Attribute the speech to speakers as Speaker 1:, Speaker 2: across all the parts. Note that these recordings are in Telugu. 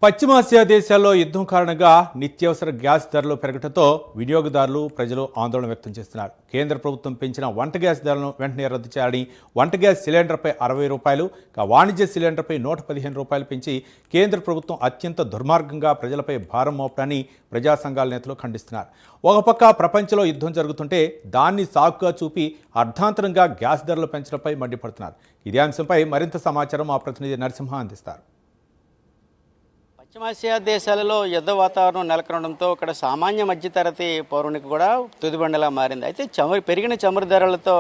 Speaker 1: పశ్చిమాసియా దేశాల్లో యుద్ధం కారణంగా నిత్యావసర గ్యాస్ ధరలు పెరగడంతో వినియోగదారులు ప్రజలు ఆందోళన వ్యక్తం చేస్తున్నారు. కేంద్ర ప్రభుత్వం పెంచిన వంట గ్యాస్ ధరలను వెంటనే రద్దు చేయాలని, వంట గ్యాస్ సిలిండర్పై 60 రూపాయలు, వాణిజ్య సిలిండర్పై 115 రూపాయలు పెంచి కేంద్ర ప్రభుత్వం అత్యంత దుర్మార్గంగా ప్రజలపై భారం మోపడాన్ని ప్రజా సంఘాల నేతలు ఖండిస్తున్నారు. ఒక పక్క ప్రపంచంలో యుద్ధం జరుగుతుంటే దాన్ని సాకుగా చూపి అర్ధాంతరంగా గ్యాస్ ధరలు పెంచడంపై మండిపడుతున్నారు. ఇదే అంశంపై మరింత సమాచారం మా ప్రతినిధి నరసింహ అందిస్తారు.
Speaker 2: పశ్చిమాసియా దేశాలలో యుద్ధ వాతావరణం నెలకొనడంతో ఇక్కడ సామాన్య మధ్యతరగతి పౌరునికి కూడా తుదిబండలా మారింది. అయితే పెరిగిన చమురు ధరలతో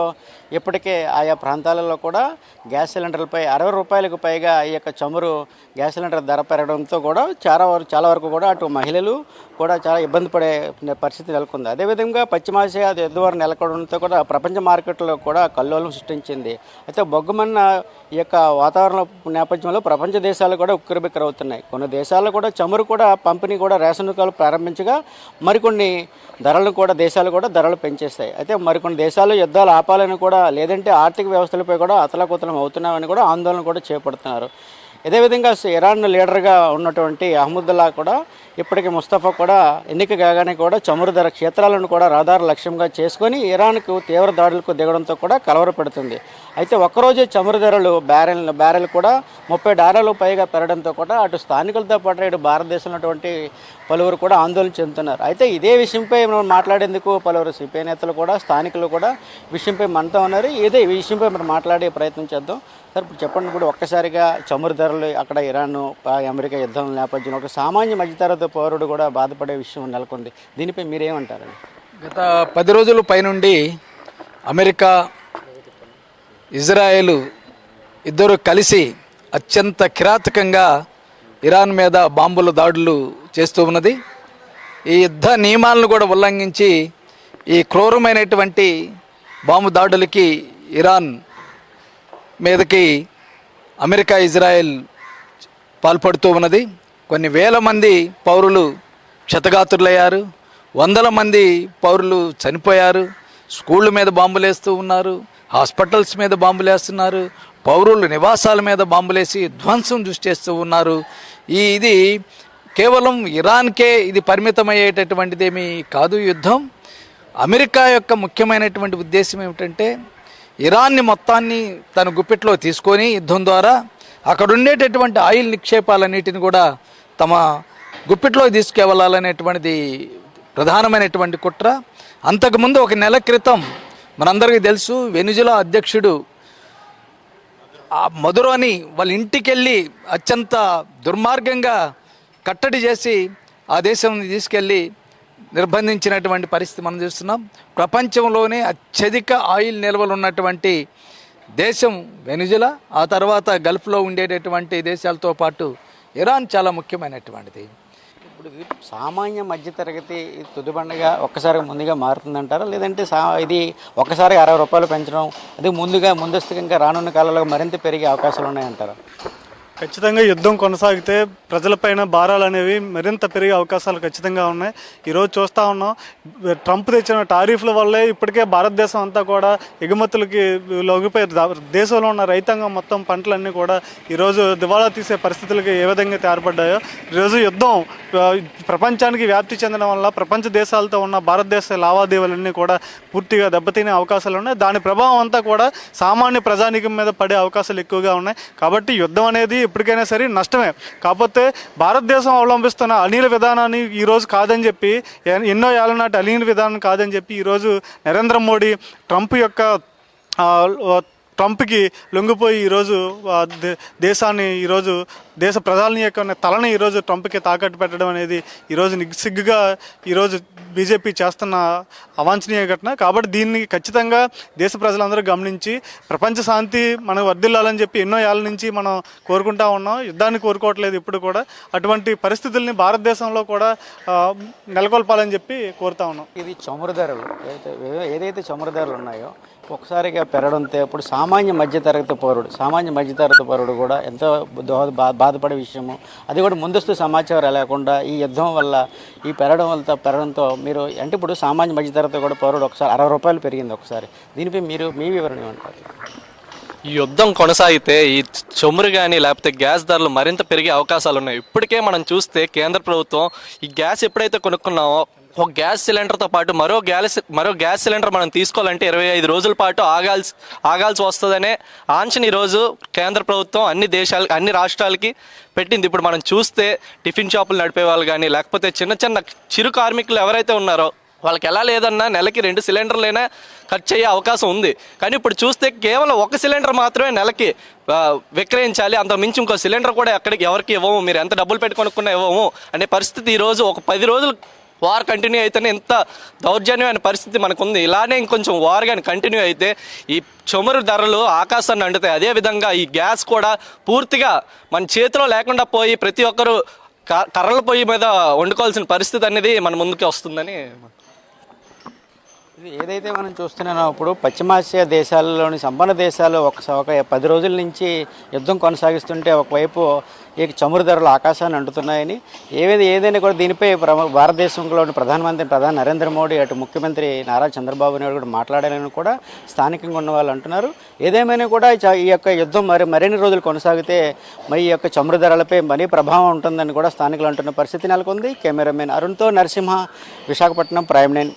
Speaker 2: ఇప్పటికే ఆయా ప్రాంతాలలో కూడా గ్యాస్ సిలిండర్లపై 60 రూపాయలకు పైగా ఈ యొక్క చమురు గ్యాస్ సిలిండర్ ధర పెరగడంతో కూడా చాలా వరకు కూడా అటు మహిళలు కూడా చాలా ఇబ్బంది పడే పరిస్థితి నెలకొంది. అదేవిధంగా పశ్చిమాసియా యుద్ధ వారు నెలకొనడంతో కూడా ప్రపంచ మార్కెట్లో కూడా కల్లోలం సృష్టించింది. అయితే బొగ్గుమన్న ఈ యొక్క వాతావరణ నేపథ్యంలో ప్రపంచ దేశాలు కూడా ఉక్కిరిబిక్కిరవుతున్నాయి. కొన్ని దేశాలు కూడా చమురు కూడా పంపిణీ కూడా రేషన్ దుకాణాలు ప్రారంభించగా మరికొన్ని దేశాలు కూడా ధరలు పెంచేస్తాయి. అయితే మరికొన్ని దేశాలు యుద్ధాలు ఆపాలని కూడా, లేదంటే ఆర్థిక వ్యవస్థలపై కూడా అతలాకుతలం అవుతున్నామని కూడా ఆందోళన కూడా చేపడుతున్నారు. అదేవిధంగా ఇరాన్ లీడర్గా ఉన్నటువంటి అహ్మదుల్లా కూడా ఇప్పటికీ ముస్తఫా కూడా ఎన్నిక కాగానే కూడా చమురు ధర క్షేత్రాలను కూడా రహదారు లక్ష్యంగా చేసుకొని ఇరాన్కు తీవ్ర దాడులకు దిగడంతో కూడా కలవరపెడుతుంది. అయితే ఒక్కరోజే చమురు ధరలు బ్యారెల్ కూడా $30 పైగా పెరగడంతో కూడా అటు స్థానికులతో పాటు ఇటు భారతదేశంలో పలువురు కూడా ఆందోళన చెందుతున్నారు. అయితే ఇదే విషయంపై మనం మాట్లాడేందుకు పలువురు సిపిఐ నేతలు కూడా స్థానికులు కూడా విషయంపై మనతో ఉన్నారు. ఈ విషయంపై మనం మాట్లాడే ప్రయత్నం చేద్దాం. సార్, ఇప్పుడు చెప్పండి, ఇప్పుడు ఒక్కసారిగా చమురు ధరలు అక్కడ ఇరాన్ అమెరికా యుద్ధం నేపథ్యంలో ఒక సామాన్య మధ్యతరగతి పౌరుడు కూడా బాధపడే విషయం నెలకొంది. దీనిపై మీరేమంటారండి?
Speaker 3: గత 10 రోజుల పైనుండి అమెరికా, ఇజ్రాయెల్ ఇద్దరు కలిసి అత్యంత కిరాతకంగా ఇరాన్ మీద బాంబుల దాడులు చేస్తూ ఉన్నది. ఈ యుద్ధ నియమాలను కూడా ఉల్లంఘించి ఈ క్రూరమైనటువంటి బాంబు దాడులకి ఇరాన్ మీదకి అమెరికా, ఇజ్రాయెల్ పాల్పడుతూ ఉన్నది. కొన్ని వేల మంది పౌరులు క్షతగాత్రులయ్యారు, వందల మంది పౌరులు చనిపోయారు. స్కూళ్ళ మీద బాంబులు వేస్తూ ఉన్నారు, హాస్పిటల్స్ మీద బాంబులు వేస్తున్నారు, పౌరుల నివాసాల మీద బాంబులేసి ధ్వంసం చేస్తూ ఉన్నారు. ఇది కేవలం ఇరాన్కే ఇది పరిమితమయ్యేటటువంటిదేమీ కాదు యుద్ధం. అమెరికా యొక్క ముఖ్యమైనటువంటి ఉద్దేశం ఏమిటంటే ఇరాన్ని మొత్తాన్ని తన గుప్పిట్లో తీసుకొని యుద్ధం ద్వారా అక్కడ ఉండేటటువంటి ఆయిల్ నిక్షేపాలన్నిటిని కూడా తమ గుప్పిట్లో తీసుకెళ్లాలనేటువంటిది ప్రధానమైనటువంటి కుట్ర. అంతకుముందు 1 నెల క్రితం మనందరికీ తెలుసు, వెనిజులా అధ్యక్షుడు మదురోని వాళ్ళ ఇంటికి వెళ్ళి అత్యంత దుర్మార్గంగా కట్టడి చేసి ఆ దేశం తీసుకెళ్ళి నిర్బంధించినటువంటి పరిస్థితి మనం చూస్తున్నాం. ప్రపంచంలోనే అత్యధిక ఆయిల్ నిల్వలు ఉన్నటువంటి దేశం వెనిజులా. ఆ తర్వాత గల్ఫ్లో ఉండేటటువంటి దేశాలతో పాటు ఇరాన్ చాలా ముఖ్యమైనటువంటిది.
Speaker 2: ఇప్పుడు సామాన్య మధ్యతరగతి తుదిబండగా ఒక్కసారి ముందుగా మారుతుందంటారా, లేదంటే ఇది ఒక్కసారి 60 రూపాయలు పెంచడం అది ముందస్తుగా ఇంకా రానున్న కాలంలో మరింత పెరిగే అవకాశాలు ఉన్నాయంటారా?
Speaker 4: ఖచ్చితంగా యుద్ధం కొనసాగితే ప్రజలపైన భారాలు అనేవి మరింత పెరిగే అవకాశాలు ఖచ్చితంగా ఉన్నాయి. ఈరోజు చూస్తూ ఉన్నాం, ట్రంప్ తెచ్చిన టారిఫ్ల వల్లే ఇప్పటికే భారతదేశం అంతా కూడా ఎగుమతులకి లొంగిపోయి దేశంలో ఉన్న రైతాంగం మొత్తం పంటలన్నీ కూడా ఈరోజు దివాళా తీసే పరిస్థితులకి ఏ విధంగా ఏర్పడ్డాయో, ఈరోజు యుద్ధం ప్రపంచానికి వ్యాప్తి చెందడం వల్ల ప్రపంచ దేశాలతో ఉన్న భారతదేశ లావాదేవీలన్నీ కూడా పూర్తిగా దెబ్బతినే అవకాశాలు ఉన్నాయి. దాని ప్రభావం అంతా కూడా సామాన్య ప్రజానీకం మీద పడే అవకాశాలు ఎక్కువగా ఉన్నాయి. కాబట్టి యుద్ధం అనేది ఎప్పటికైనా సరే నష్టమే. కాకపోతే భారతదేశం అవలంబిస్తున్న అనిల విధానాన్ని ఈరోజు కాదని చెప్పి, ఎన్నో ఏళ్ల నాటి అనిల విధానం కాదని చెప్పి ఈరోజు నరేంద్ర మోడీ ట్రంప్కి లొంగిపోయి ఈరోజు దేశాన్ని, ఈరోజు దేశ ప్రజలని యొక్క తలని ఈరోజు ట్రంప్కి తాకట్టు పెట్టడం అనేది ఈరోజు సిగ్గుగా ఈరోజు బీజేపీ చేస్తున్న అవాంఛనీయ ఘటన. కాబట్టి దీన్ని ఖచ్చితంగా దేశ ప్రజలందరూ గమనించి ప్రపంచ శాంతి మనకు వర్ధిల్లాలని చెప్పి ఎన్నో ఏళ్ళ నుంచి మనం కోరుకుంటా ఉన్నాం. యుద్ధాన్ని కోరుకోవట్లేదు ఇప్పుడు కూడా. అటువంటి పరిస్థితుల్ని భారతదేశంలో కూడా నెలకొల్పాలని చెప్పి కోరుతా ఉన్నాం.
Speaker 2: ఇది చమురు ధరలు ఏదైతే చమురు ధరలు ఉన్నాయో ఒకసారిగా పెరగడంతో ఇప్పుడు సామాన్య మధ్యతరగతి పౌరుడు కూడా ఎంతో బాధపడే విషయము. అది కూడా ముందస్తు సమాచారం లేకుండా ఈ యుద్ధం వల్ల ఈ పెరగడంతో మీరు అంటే ఇప్పుడు సామాన్య మధ్యతరగతి కూడా పౌరుడు ఒకసారి 60 రూపాయలు పెరిగింది ఒకసారి. దీనిపై మీ వివరణ ఏమంటారు?
Speaker 5: ఈ యుద్ధం కొనసాగితే ఈ చమురు కానీ లేకపోతే గ్యాస్ ధరలు మరింత పెరిగే అవకాశాలు ఉన్నాయి. ఇప్పటికే మనం చూస్తే కేంద్ర ప్రభుత్వం ఈ గ్యాస్ ఎప్పుడైతే కొనుక్కున్నామో ఒక గ్యాస్ సిలిండర్తో పాటు మరో గ్యాస్ సిలిండర్ మనం తీసుకోవాలంటే 25 రోజుల పాటు ఆగాల్సి వస్తుందనే ఆంక్షని ఈరోజు కేంద్ర ప్రభుత్వం అన్ని రాష్ట్రాలకి పెట్టింది. ఇప్పుడు మనం చూస్తే టిఫిన్ షాపులు నడిపే వాళ్ళు కానీ లేకపోతే చిన్న చిరు కార్మికులు ఎవరైతే ఉన్నారో వాళ్ళకి ఎలా లేదన్నా నెలకి 2 సిలిండర్లైనా ఖర్చు అయ్యే అవకాశం ఉంది. కానీ ఇప్పుడు చూస్తే కేవలం 1 సిలిండర్ మాత్రమే నెలకి విక్రయించాలి, అంత మించి ఇంకో సిలిండర్ కూడా ఎవరికి ఇవ్వము, మీరు ఎంత డబ్బులు పెట్టి కొనుక్కున్నా ఇవ్వము అనే పరిస్థితి ఈరోజు ఒక 10 రోజులు వార్ కంటిన్యూ అయితేనే ఎంత దౌర్జన్యమైన పరిస్థితి మనకు ఉంది. ఇలానే ఇంకొంచెం వార్ కానీ కంటిన్యూ అయితే ఈ చమురు ధరలు ఆకాశాన్ని అంటుతాయి. అదేవిధంగా ఈ గ్యాస్ కూడా పూర్తిగా మన చేతిలో లేకుండా పోయి ప్రతి ఒక్కరూ కర్రల పొయ్యి మీద వండుకోవాల్సిన పరిస్థితి అనేది మన ముందుకు వస్తుందని.
Speaker 2: ఇది ఏదైతే మనం చూస్తున్నామో ఇప్పుడు పశ్చిమాసియా దేశాలలోని సంపన్న దేశాలు ఒక 10 రోజుల నుంచి యుద్ధం కొనసాగిస్తుంటే ఒకవైపు ఈ చమురు ధరలు ఆకాశాన్ని అంటుతున్నాయని ఏదైనా కూడా దీనిపై భారతదేశంలోని ప్రధాని నరేంద్ర మోడీ అటు ముఖ్యమంత్రి నారా చంద్రబాబు నాయుడు కూడా మాట్లాడాలని కూడా స్థానికంగా ఉన్న వాళ్ళు అంటున్నారు. ఏదేమైనా కూడా ఈ యొక్క యుద్ధం మరిన్ని రోజులు కొనసాగితే మరి ఈ యొక్క చమురు ధరలపై మరీ ప్రభావం ఉంటుందని కూడా స్థానికులు అంటున్న పరిస్థితి నెలకొంది. కెమెరామెన్ అరుణ్తో నరసింహ, విశాఖపట్నం, ప్రైమ్ 9.